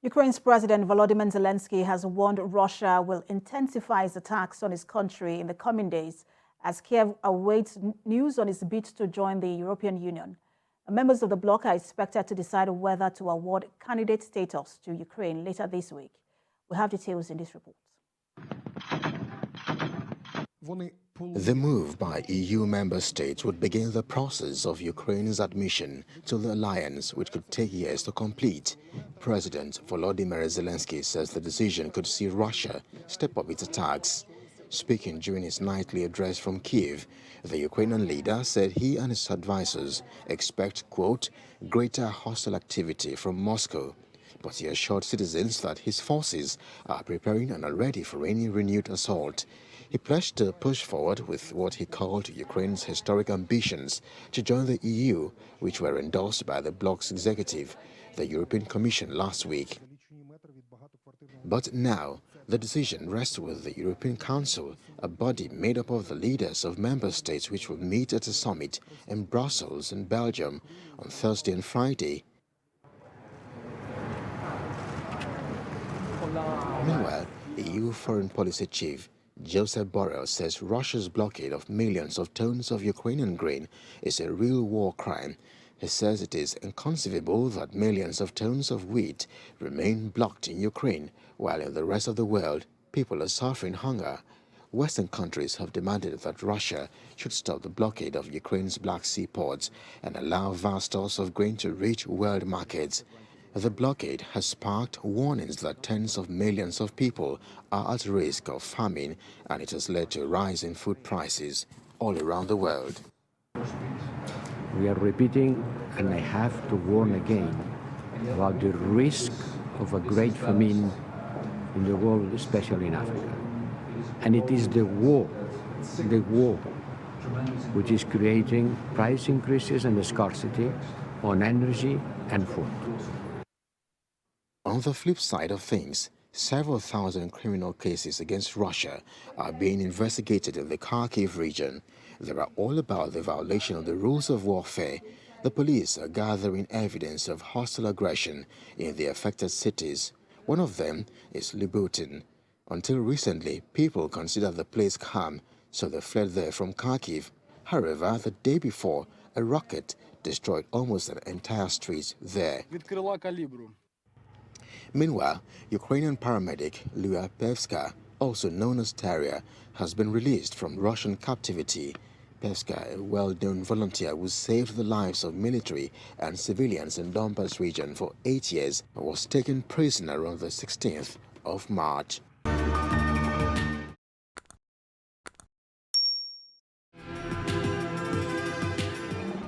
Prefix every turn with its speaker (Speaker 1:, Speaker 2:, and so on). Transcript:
Speaker 1: Ukraine's President Volodymyr Zelenskyy has warned Russia will intensify its attacks on his country in the coming days as Kyiv awaits news on its bid to join the European Union. Members of the bloc are expected to decide whether to award candidate status to Ukraine later this week. We have details in this report.
Speaker 2: The move by EU member states would begin the process of Ukraine's admission to the alliance, which could take years to complete. President Volodymyr Zelenskyy says the decision could see Russia step up its attacks. Speaking during his nightly address from Kyiv, the Ukrainian leader said he and his advisors expect, quote, greater hostile activity from Moscow. But he assured citizens that his forces are preparing and are ready for any renewed assault. He pledged to push forward with what he called Ukraine's historic ambitions to join the EU, which were endorsed by the bloc's executive, the European Commission, last week. But now, the decision rests with the European Council, a body made up of the leaders of member states which will meet at a summit in Brussels and Belgium on Thursday and Friday. Meanwhile, EU Foreign Policy Chief Joseph Borrell says Russia's blockade of millions of tons of Ukrainian grain is a real war crime. He says it is inconceivable that millions of tons of wheat remain blocked in Ukraine, while in the rest of the world, people are suffering hunger. Western countries have demanded that Russia should stop the blockade of Ukraine's Black Sea ports and allow vast stores of grain to reach world markets. The blockade has sparked warnings that tens of millions of people are at risk of famine, and it has led to a rise in food prices all around the world.
Speaker 3: We are repeating, and I have to warn again, about the risk of a great famine in the world, especially in Africa. And it is the war, which is creating price increases and scarcity on energy and food.
Speaker 2: On the flip side of things, several thousand criminal cases against Russia are being investigated in the Kyiv region. They are all about the violation of the rules of warfare. The police are gathering evidence of hostile aggression in the affected cities. One of them is Lubutin. Until recently, people considered the place calm, so they fled there from Kyiv. However, the day before, a rocket destroyed almost an entire street there. Meanwhile, Ukrainian paramedic Luia Pevska, also known as Taria, has been released from Russian captivity. Pevska, a well-known volunteer who saved the lives of military and civilians in Donbas region for 8 years, was taken prisoner on the 16th of March.